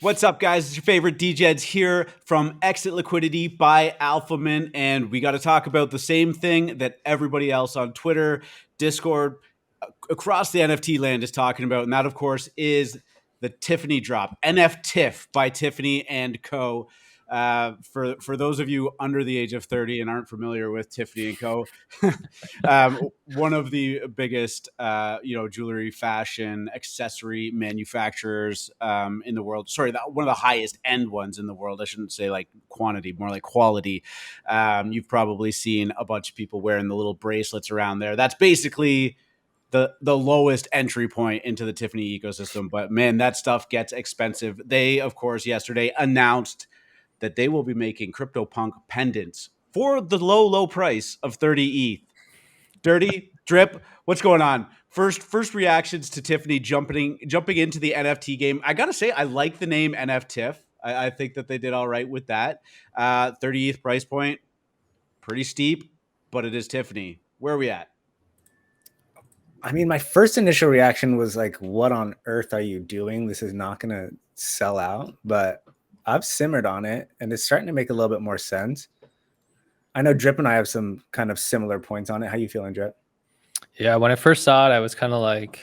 What's up, guys? It's your favorite DJs here from Exit Liquidity by AlphaMint, and we got to talk about the same thing that everybody else on Twitter, Discord, across the NFT land is talking about, and that, of course, is the Tiffany drop, NFTiff by Tiffany Co. For those of you under the age of 30 and aren't familiar with Tiffany Co, one of the biggest, jewelry, fashion, accessory manufacturers in the world. Sorry, one of the highest end ones in the world. I shouldn't say like quantity, more like quality. You've probably seen a bunch of people wearing the little bracelets around there. That's basically the lowest entry point into the Tiffany ecosystem. But man, that stuff gets expensive. They, of course, yesterday announced that they will be making CryptoPunk pendants for the low price of 30 ETH. Dirty Drip, what's going on? First reactions to Tiffany jumping into the NFT game. I gotta say, I like the name NFTiff. I think that they did all right with that. 30 ETH price point, pretty steep, but it is Tiffany. Where are we at? I mean, my first initial reaction was like, what on earth are you doing? This is not going to sell out. But I've simmered on it, and it's starting to make a little bit more sense. I know Drip and I have some kind of similar points on it. How you feeling, Drip? Yeah, when I first saw it, I was kind of like,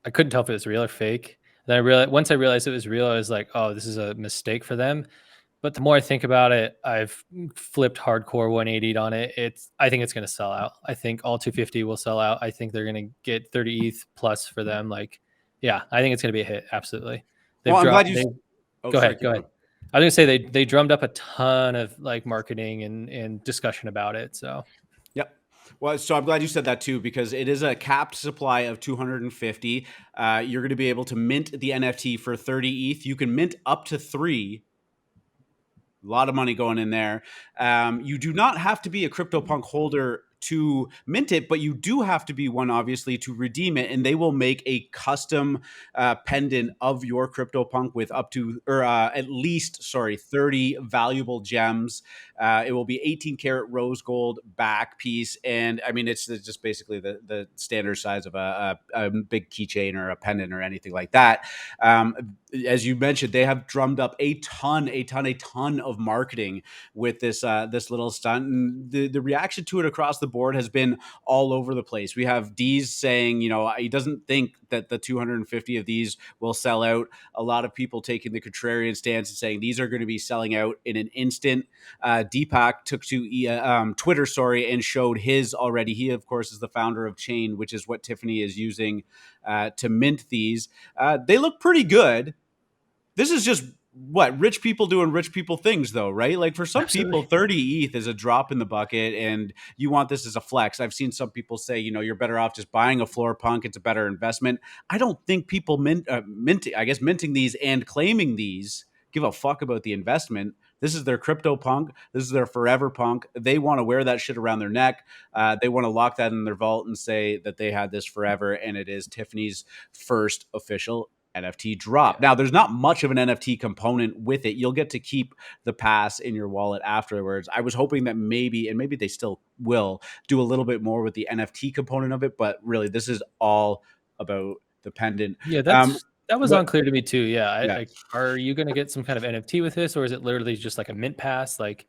I couldn't tell if it was real or fake. Then once I realized it was real, I was like, oh, this is a mistake for them. But the more I think about it, I've flipped hardcore 180 on it. I think it's going to sell out. I think all 250 will sell out. I think they're going to get 30 ETH plus for them. Like, yeah, I think it's going to be a hit. Absolutely. I'm glad you. Go ahead. I was going to say they drummed up a ton of like marketing and discussion about it. So, yep. Well, so I'm glad you said that too, because it is a capped supply of 250. You're going to be able to mint the NFT for 30 ETH. You can mint up to 3. A lot of money going in there. You do not have to be a CryptoPunk holder to mint it, but you do have to be one, obviously, to redeem it. And they will make a custom pendant of your CryptoPunk with up to, or at least, 30 valuable gems. It will be 18 karat rose gold back piece. And I mean, it's just basically the standard size of a big keychain or a pendant or anything like that. As you mentioned, they have drummed up a ton of marketing with this little stunt, and the reaction to it across the board has been all over the place. We have Deez saying, he doesn't think that the 250 of these will sell out. A lot of people taking the contrarian stance and saying these are going to be selling out in an instant. Deepak took to Twitter, and showed his already. He, of course, is the founder of Chain, which is what Tiffany is using to mint these. They look pretty good. This is just what rich people doing rich people things, though, right? Like for some people, 30 ETH is a drop in the bucket, and you want this as a flex. I've seen some people say, you're better off just buying a floor punk. It's a better investment. I don't think people minting these and claiming these give a fuck about the investment. This is their crypto punk. This is their forever punk. They want to wear that shit around their neck. They want to lock that in their vault and say that they had this forever, and it is Tiffany's first official NFT drop. Now, there's not much of an NFT component with it. You'll get to keep the pass in your wallet afterwards. I was hoping that maybe they still will, do a little bit more with the NFT component of it, but really, this is all about the pendant. Yeah, that was unclear to me too. Yeah. Are you going to get some kind of NFT with this, or is it literally just like a mint pass? Like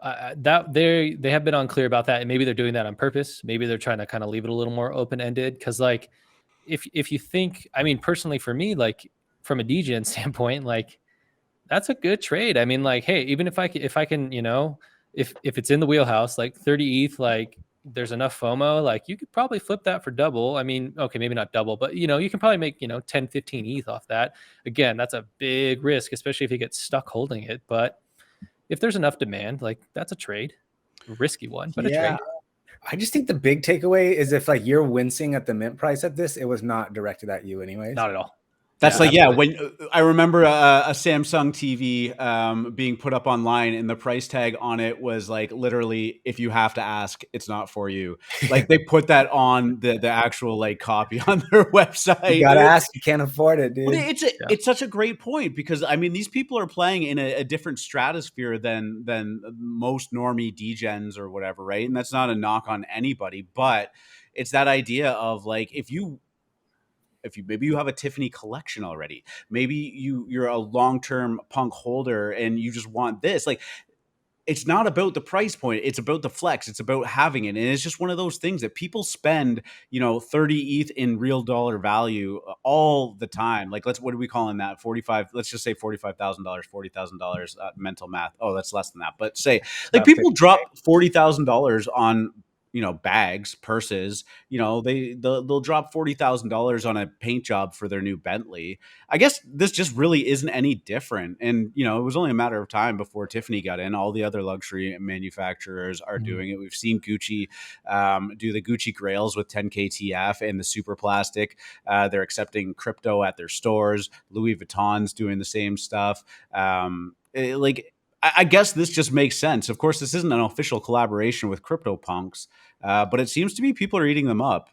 that they have been unclear about that, and maybe they're doing that on purpose. Maybe they're trying to kind of leave it a little more open-ended, because like if you think, I mean, personally for me, like from a DGen standpoint, like that's a good trade. I mean, like, hey, even if I can, if it's in the wheelhouse, like 30 ETH, like there's enough FOMO, like you could probably flip that for double. I mean, okay, maybe not double, but you can probably make, 10, 15 ETH off that. Again, that's a big risk, especially if you get stuck holding it. But if there's enough demand, like that's a trade, a risky one, but a trade. I just think the big takeaway is if like you're wincing at the mint price at this, it was not directed at you anyways. Not at all. That's when I remember a Samsung TV being put up online, and the price tag on it was like literally, if you have to ask, it's not for you. Like they put that on the actual like copy on their website. You gotta ask, you can't afford it, dude. But it's such a great point, because I mean, these people are playing in a different stratosphere than most normie degens or whatever, right? And that's not a knock on anybody, but it's that idea of like, if you maybe you have a Tiffany collection already, maybe you're a long-term punk holder and you just want this, like, it's not about the price point. It's about the flex. It's about having it. And it's just one of those things that people spend, 30 ETH in real dollar value all the time. Like, what are we calling that? 45, let's just say $45,000, $40,000, mental math. Oh, that's less than that. But say, like, About people 50K. drop $40,000 on, bags, purses, they'll drop $40,000 on a paint job for their new Bentley. I guess this just really isn't any different. And, it was only a matter of time before Tiffany got in. All the other luxury manufacturers are doing it. We've seen Gucci do the Gucci Grails with 10K TF and the super plastic. They're accepting crypto at their stores. Louis Vuitton's doing the same stuff. I guess this just makes sense. Of course, this isn't an official collaboration with CryptoPunks, but it seems to be people are eating them up.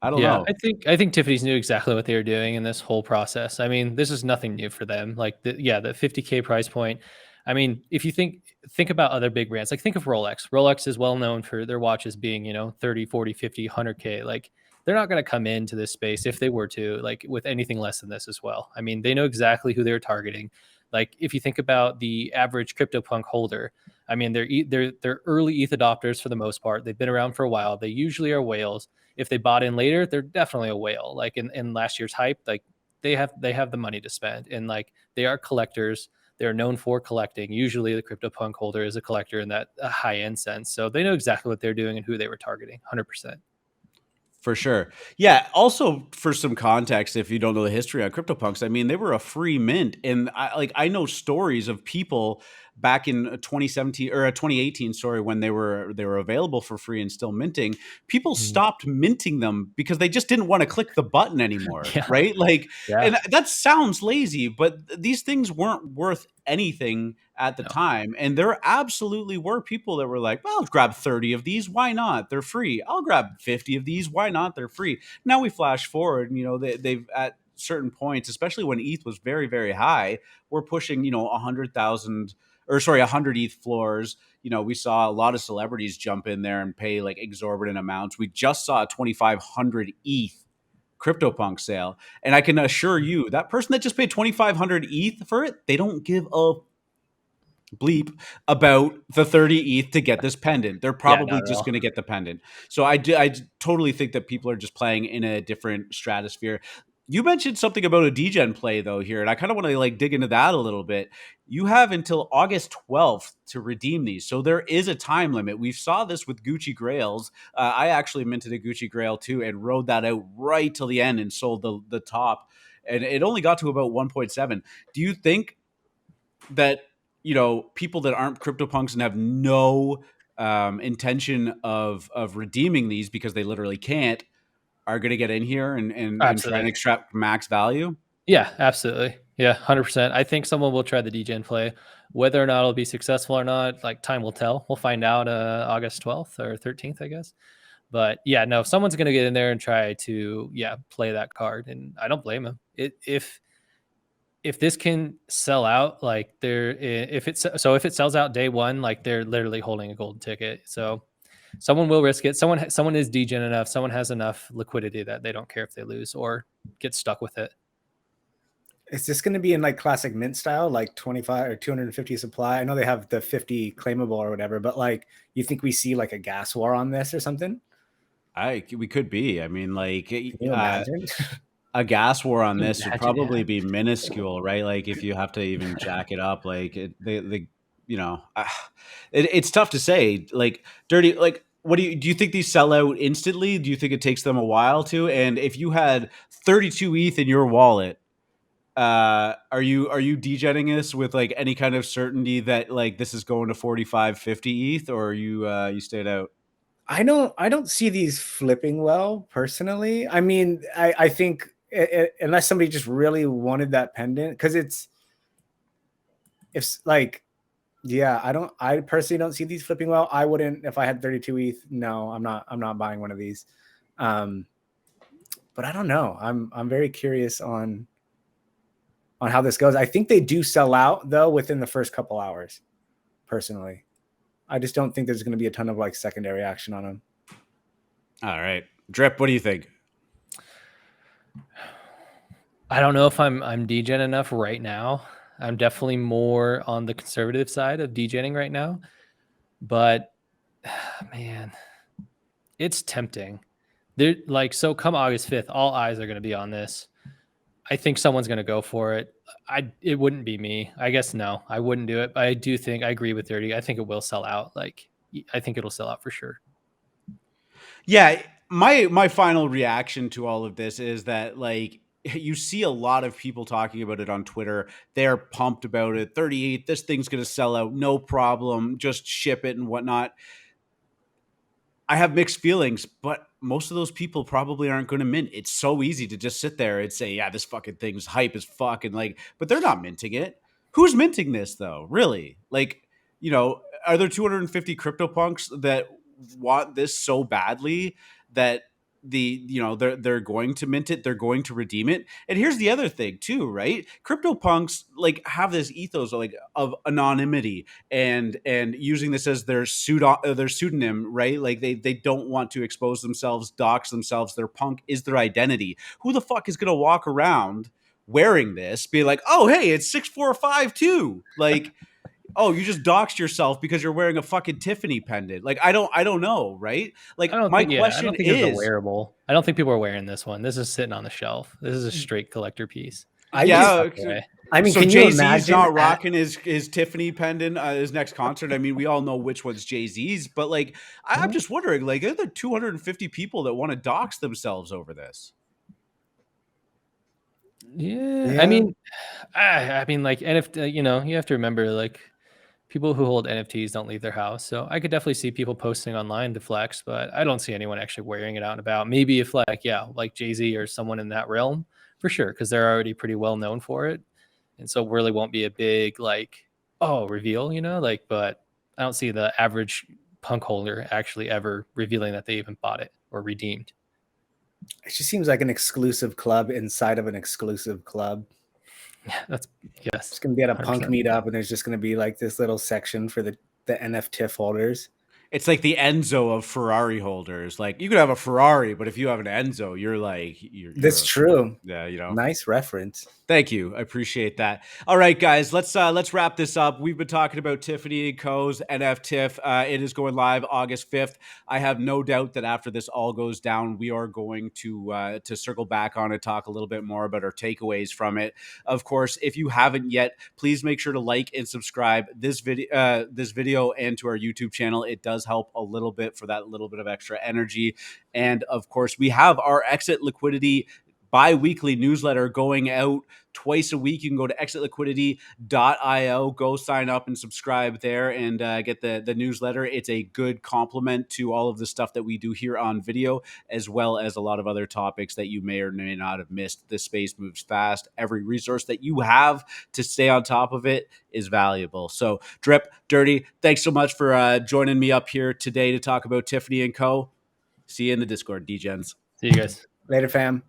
I don't Yeah, know. I think Tiffany's knew exactly what they were doing in this whole process. I mean, this is nothing new for them. Like the 50K price point. I mean, if you think about other big brands, like think of Rolex. Rolex is well known for their watches being, 30, 40, 50, 100K. Like they're not going to come into this space if they were to, like with anything less than this as well. I mean, they know exactly who they're targeting. Like if you think about the average CryptoPunk holder, I mean, they're early ETH adopters for the most part. They've been around for a while. They usually are whales. If they bought in later, they're definitely a whale. Like in last year's hype, like they have the money to spend, and like they are collectors. They're known for collecting. Usually, the CryptoPunk holder is a collector in that high end sense. So they know exactly what they're doing and who they were targeting. 100%. For sure. Yeah. Also, for some context, if you don't know the history on CryptoPunks, I mean, they were a free mint, and I know stories of people back in 2017 or 2018, sorry, when they were available for free and still minting. People stopped minting them because they just didn't want to click the button anymore, Yeah. right? Like, Yeah. and that sounds lazy, but these things weren't worth anything at the No. time. And there absolutely were people that were like, well, I'll grab 30 of these. Why not? They're free. I'll grab 50 of these. Why not? They're free. Now we flash forward, and, they've at certain points, especially when ETH was very, very high, we're pushing, 100,000 or sorry, 100 ETH floors. We saw a lot of celebrities jump in there and pay like exorbitant amounts. We just saw a 2,500 ETH CryptoPunk sale. And I can assure you that person that just paid 2,500 ETH for it, they don't give a bleep about the 30 ETH to get this pendant. They're Yeah, probably not at just all. going to get the pendant. So I totally think that people are just playing in a different stratosphere. You mentioned something about a degen play though here, and I kind of want to like dig into that a little bit. You have until August 12th to redeem these. So there is a time limit. We saw this with Gucci Grails. I actually minted a Gucci Grail too and rode that out right till the end and sold the top. And it only got to about 1.7. Do you think that people that aren't CryptoPunks and have no intention of redeeming these because they literally can't are going to get in here and try and Absolutely. extract max value? Yeah, absolutely. Yeah, 100%. I think someone will try the degen play. Whether or not it'll be successful or not, like time will tell. We'll find out August 12th or 13th, I guess. But yeah, no, someone's going to get in there and try to play that card, and I don't blame him. If this can sell out, like if it sells out day one, like they're literally holding a golden ticket. So someone will risk it. Someone is degen enough. Someone has enough liquidity that they don't care if they lose or get stuck with it. Is this going to be in like classic mint style, like 25 or 250 supply? I know they have the 50 claimable or whatever, but like, you think we see like a gas war on this or something? We could be. I mean, like, Can you imagine? a gas war on this would Imagine, probably yeah. be minuscule, right? Like if you have to even jack it up, like it's tough to say. Like dirty, like what do you think these sell out instantly? Do you think it takes them a while to? And if you had 32 ETH in your wallet, are you degenning this with like any kind of certainty that like this is going to 45, 50 ETH, or you stayed out? I don't see these flipping well personally. I mean, I think unless somebody just really wanted that pendant, because it's like, yeah, I personally don't see these flipping well. I wouldn't if I had 32 ETH. No, I'm not buying one of these. But I don't know. I'm very curious on how this goes. I think they do sell out though within the first couple hours. Personally, I just don't think there's going to be a ton of like secondary action on them. All right, Drip, what do you think? I don't know if I'm degen enough right now. I'm definitely more on the conservative side of degenning right now, but man, it's tempting. There, like, so come August 5th, all eyes are going to be on this. I think someone's going to go for it. It wouldn't be me. I guess no, I wouldn't do it. But I do think I agree with Dirty. I think it will sell out. Like, I think it'll sell out for sure. Yeah, my final reaction to all of this is that, like, you see a lot of people talking about it on Twitter. They're pumped about it. 38, this thing's going to sell out, no problem. Just ship it and whatnot. I have mixed feelings, but most of those people probably aren't going to mint. It's so easy to just sit there and say, yeah, this fucking thing's hype as fuck. And like, but they're not minting it. Who's minting this though? Really? Like, are there 250 CryptoPunks that want this so badly that they're going to mint it, they're going to redeem it? And here's the other thing too, right? CryptoPunks like have this ethos of anonymity and using this as their pseudonym, right? Like they don't want to expose themselves, dox themselves. Their punk is their identity. Who the fuck is going to walk around wearing this, be like, oh hey, it's 6452, like, oh, you just doxed yourself because you're wearing a fucking Tiffany pendant. Like, I don't know, right? Like, I don't my think. Yeah, I question don't think it's a is, wearable. I don't think people are wearing this one. This is sitting on the shelf. This is a straight collector piece. I Just just, yeah. tucked away. I mean, So can you Jay Z's imagine? not rocking his Tiffany pendant his next concert. I mean, we all know which one's Jay Z's, but like, I'm just wondering, like, are there 250 people that want to dox themselves over this? Yeah, I mean, like NFT. You have to remember, like, people who hold NFTs don't leave their house. So I could definitely see people posting online to flex, but I don't see anyone actually wearing it out and about. Maybe if like Jay-Z or someone in that realm, for sure, because they're already pretty well known for it. And so really won't be a big reveal, but I don't see the average punk holder actually ever revealing that they even bought it or redeemed. It just seems like an exclusive club inside of an exclusive club. Yeah, yes. It's going to be at a 100%. punk meetup, and there's just going to be like this little section for the NFTiff holders. It's like the Enzo of Ferrari holders. Like, you could have a Ferrari, but if you have an Enzo, you're like, That's true. Yeah, Nice reference. Thank you. I appreciate that. All right, guys, let's wrap this up. We've been talking about Tiffany Co's NFTiff. It is going live August 5th. I have no doubt that after this all goes down, we are going to circle back on it, talk a little bit more about our takeaways from it. Of course, if you haven't yet, please make sure to like and subscribe this video and to our YouTube channel. It does help a little bit for that little bit of extra energy. And of course, we have our Exit Liquidity bi-weekly newsletter going out twice a week. You can go to exitliquidity.io, go sign up and subscribe there and get the newsletter. It's a good complement to all of the stuff that we do here on video, as well as a lot of other topics that you may or may not have missed. This space moves fast. Every resource that you have to stay on top of it is valuable. So Drip, Dirty, thanks so much for joining me up here today to talk about Tiffany & Co. See you in the Discord, DGens. See you guys. Later, fam.